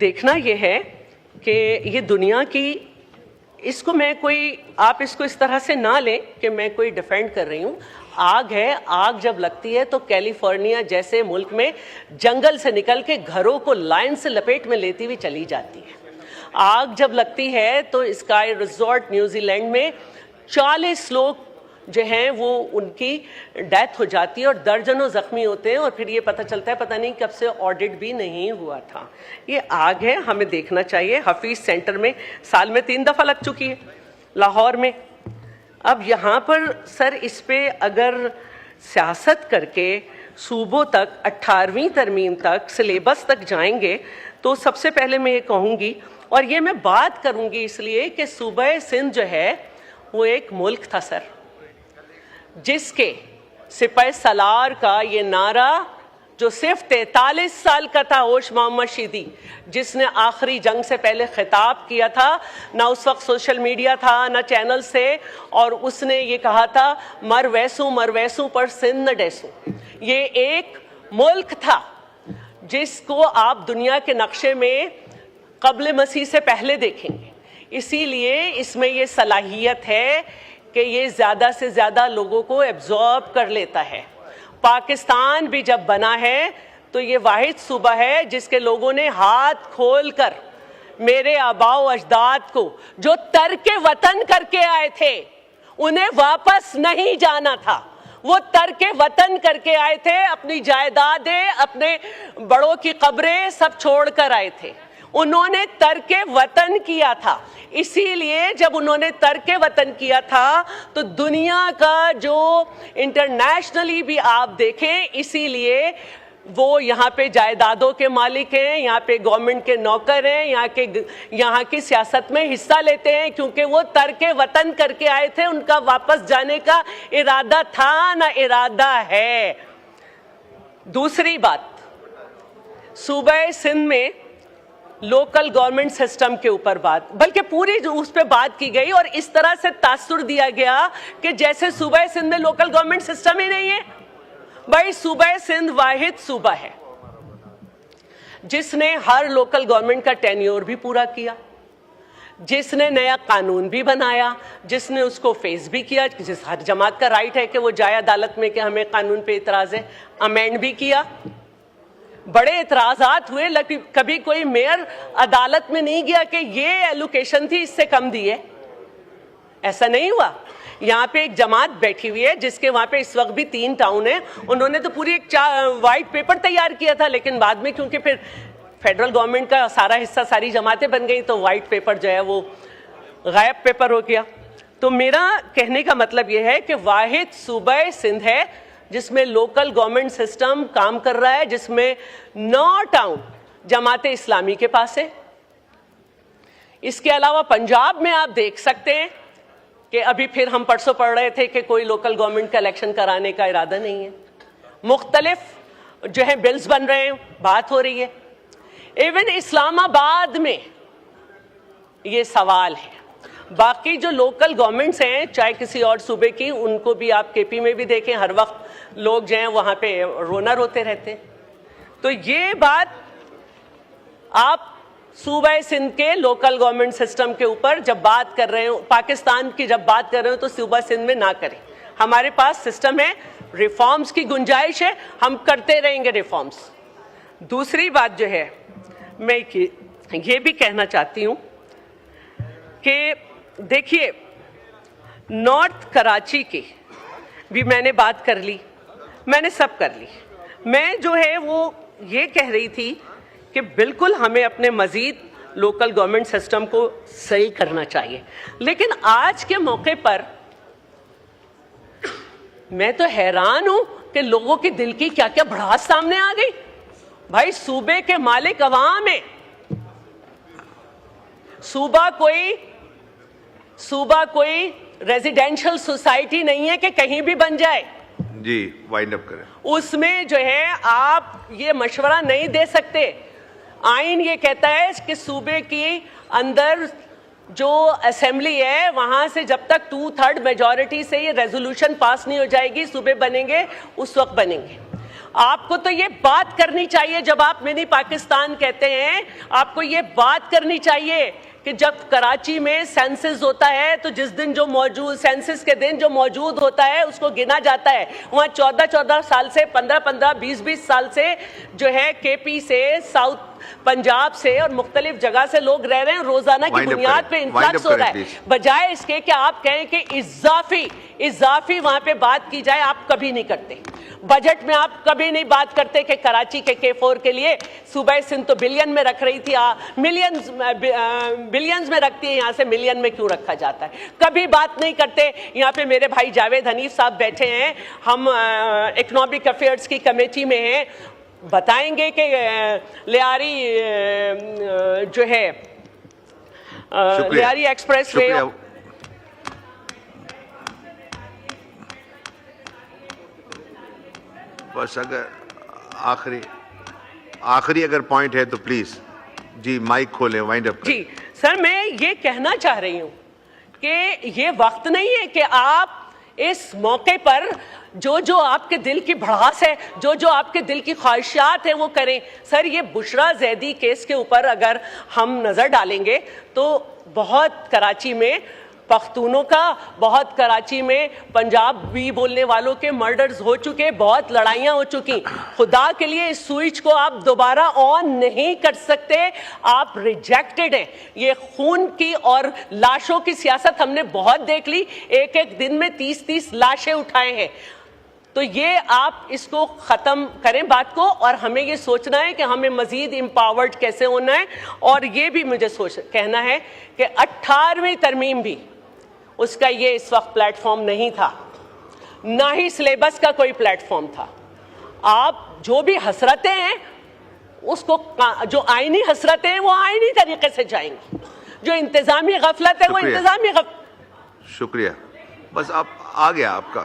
دیکھنا یہ ہے کہ یہ دنیا کی، اس کو میں کوئی، آپ اس کو اس طرح سے نہ لیں کہ میں کوئی ڈیفینڈ کر رہی ہوں. آگ ہے، آگ جب لگتی ہے تو کیلیفورنیا جیسے ملک میں جنگل سے نکل کے گھروں کو لائن سے لپیٹ میں لیتی ہوئی چلی جاتی ہے. آگ جب لگتی ہے تو اسکائی ریزورٹ نیوزی لینڈ میں 40 لوگ جو ہیں وہ ان کی ڈیتھ ہو جاتی ہے اور درجنوں زخمی ہوتے ہیں، اور پھر یہ پتہ چلتا ہے پتہ نہیں کب سے آڈٹ بھی نہیں ہوا تھا. یہ آگ ہے، ہمیں دیکھنا چاہیے. حفیظ سینٹر میں سال میں 3 دفعہ لگ چکی ہے لاہور میں. اب یہاں پر سر اس پہ اگر سیاست کر کے صوبوں تک 18ویں ترمیم تک سلیبس تک جائیں گے تو سب سے پہلے میں یہ کہوں گی، اور یہ میں بات کروں گی اس لیے کہ صوبہ سندھ جو ہے وہ ایک ملک تھا سر، جس کے سپہ سالار کا یہ نعرہ جو صرف 43 سال کا تھا، ہوش محمد شیدی، جس نے آخری جنگ سے پہلے خطاب کیا تھا، نہ اس وقت سوشل میڈیا تھا نہ چینل سے، اور اس نے یہ کہا تھا مر ویسوں پر سندھ نہ ڈیسوں. یہ ایک ملک تھا جس کو آپ دنیا کے نقشے میں قبل مسیح سے پہلے دیکھیں گے. اسی لیے اس میں یہ صلاحیت ہے کہ یہ زیادہ سے زیادہ لوگوں کو ایبزارب کر لیتا ہے. پاکستان بھی جب بنا ہے تو یہ واحد صوبہ ہے جس کے لوگوں نے ہاتھ کھول کر میرے آباء و اجداد کو جو ترک وطن کر کے آئے تھے انہیں واپس نہیں جانا تھا. وہ ترک وطن کر کے آئے تھے، اپنی جائیدادیں، اپنے بڑوں کی قبریں سب چھوڑ کر آئے تھے. انہوں نے ترک وطن کیا تھا. اسی لیے جب انہوں نے ترک وطن کیا تھا تو دنیا کا جو انٹرنیشنلی بھی آپ دیکھیں، اسی لیے وہ یہاں پہ جائیدادوں کے مالک ہیں، یہاں پہ گورنمنٹ کے نوکر ہیں، یہاں کی سیاست میں حصہ لیتے ہیں، کیونکہ وہ ترک وطن کر کے آئے تھے. ان کا واپس جانے کا ارادہ تھا نہ ارادہ ہے. دوسری بات، صوبہ سندھ میں لوکل گورنمنٹ سسٹم کے اوپر بات، بلکہ پوری اس پہ بات کی گئی اور اس طرح سے تاثر دیا گیا کہ جیسے صوبہ سندھ میں لوکل گورنمنٹ سسٹم ہی نہیں ہے. بھائی صوبہ سندھ واحد صوبہ ہے جس نے ہر لوکل گورنمنٹ کا ٹینیور بھی پورا کیا، جس نے نیا قانون بھی بنایا، جس نے اس کو فیس بھی کیا. جس ہر جماعت کا رائٹ ہے کہ وہ جائے عدالت میں کہ ہمیں قانون پہ اعتراض ہے، امینڈ بھی کیا. بڑے اعتراضات ہوئے، لیکن کبھی کوئی میئر عدالت میں نہیں گیا کہ یہ ایلوکیشن تھی اس سے کم دی ہے. ایسا نہیں ہوا. یہاں پہ ایک جماعت بیٹھی ہوئی ہے جس کے وہاں پہ اس وقت بھی 3 ٹاؤن ہیں، انہوں نے تو پوری ایک وائٹ پیپر تیار کیا تھا، لیکن بعد میں کیونکہ پھر فیڈرل گورنمنٹ کا سارا حصہ ساری جماعتیں بن گئی تو وائٹ پیپر جو ہے وہ غائب پیپر ہو گیا. تو میرا کہنے کا مطلب یہ ہے کہ واحد صوبہ سندھ ہے جس میں لوکل گورنمنٹ سسٹم کام کر رہا ہے، جس میں 9 ٹاؤن جماعت اسلامی کے پاس ہے. اس کے علاوہ پنجاب میں آپ دیکھ سکتے ہیں کہ ابھی پھر ہم پرسوں پڑھ رہے تھے کہ کوئی لوکل گورنمنٹ کا الیکشن کرانے کا ارادہ نہیں ہے. مختلف جو ہے بلز بن رہے ہیں، بات ہو رہی ہے. ایون اسلام آباد میں یہ سوال ہے. باقی جو لوکل گورنمنٹس ہیں چاہے کسی اور صوبے کی، ان کو بھی آپ کے پی میں بھی دیکھیں، ہر وقت لوگ جو ہیں وہاں پہ رونا روتے رہتے. تو یہ بات آپ صوبہ سندھ کے لوکل گورنمنٹ سسٹم کے اوپر جب بات کر رہے ہو، پاکستان کی جب بات کر رہے ہو تو صوبہ سندھ میں نہ کریں. ہمارے پاس سسٹم ہے، ریفارمز کی گنجائش ہے، ہم کرتے رہیں گے ریفارمز. دوسری بات جو ہے میں یہ بھی کہنا چاہتی ہوں کہ دیکھیے نارتھ کراچی کی بھی میں نے بات کر لی، میں نے سب کر لی. میں جو ہے وہ یہ کہہ رہی تھی کہ بالکل ہمیں اپنے مزید لوکل گورنمنٹ سسٹم کو صحیح کرنا چاہیے. لیکن آج کے موقع پر میں تو حیران ہوں کہ لوگوں کے دل کی کیا کیا بھڑاس سامنے آ گئی. بھائی صوبے کے مالک عوام ہیں. صوبہ کوئی ریزیڈینشل سوسائٹی نہیں ہے کہ کہیں بھی بن جائے. جی وائنڈ اپ کریں. اس میں جو ہے آپ یہ مشورہ نہیں دے سکتے. آئین یہ کہتا ہے کہ صوبے کی اندر جو اسمبلی ہے وہاں سے جب تک 2/3 میجورٹی سے یہ ریزولوشن پاس نہیں ہو جائے گی صوبے بنیں گے اس وقت بنیں گے. آپ کو تو یہ بات کرنی چاہیے جب آپ منی پاکستان کہتے ہیں, آپ کو یہ بات کرنی چاہیے کہ جب کراچی میں سینسس ہوتا ہے تو جس دن جو موجود سینسس کے دن جو موجود ہوتا ہے اس کو گنا جاتا ہے. وہاں 14 سال سے 15 20 سال سے جو ہے کے پی سے ساؤتھ پنجاب سے اور مختلف جگہ سے لوگ رہ رہے ہیں, روزانہ کی بنیاد پہ انفلکس ہو رہا ہے. بجائے اس کے کہ آپ کہیں کہ اضافی وہاں پہ بات کی جائے, آپ کبھی نہیں کرتے. بجٹ میں آپ کبھی نہیں بات کرتے کہ کراچی کے K4 کے لیے صوبہ سندھ تو بلین میں رکھ رہی تھی, بلینز میں رکھتی ہے, یہاں سے ملین میں کیوں رکھا جاتا ہے, کبھی بات نہیں کرتے. یہاں پہ میرے بھائی جاوید حنیف صاحب بیٹھے ہیں, ہم اکنامک افیئرز کی کمیٹی میں ہیں, بتائیں گے کہ لیاری جو ہے لیاری ایکسپریس وے, بس اگر آخری اگر پوائنٹ ہے تو پلیز جی مائک کھولیں, وائنڈ اپ کریں. جی سر, میں یہ کہنا چاہ رہی ہوں کہ یہ وقت نہیں ہے کہ آپ اس موقع پر جو آپ کے دل کی بھڑاس ہے, جو آپ کے دل کی خواہشات ہیں وہ کریں. سر, یہ بشرا زیدی کیس کے اوپر اگر ہم نظر ڈالیں گے تو بہت کراچی میں پختونوں کا, بہت کراچی میں پنجابی بولنے والوں کے مرڈرز ہو چکے, بہت لڑائیاں ہو چکی. خدا کے لیے اس سوئچ کو آپ دوبارہ آن نہیں کر سکتے, آپ ریجیکٹڈ ہیں. یہ خون کی اور لاشوں کی سیاست ہم نے بہت دیکھ لی, ایک دن میں 30 لاشیں اٹھائے ہیں. تو یہ آپ اس کو ختم کریں بات کو, اور ہمیں یہ سوچنا ہے کہ ہمیں مزید امپاورڈ کیسے ہونا ہے. اور یہ بھی مجھے کہنا ہے کہ 18ویں ترمیم بھی اس کا یہ اس وقت پلیٹ فارم نہیں تھا, نہ ہی سلیبس کا کوئی پلیٹ فارم تھا. آپ جو بھی حسرتیں ہیں اس کو, جو آئینی حسرتیں ہیں وہ آئینی طریقے سے جائیں گی, جو انتظامی غفلت ہے وہ انتظامی غفلت. شکریہ, بس اب آ گیا آپ کا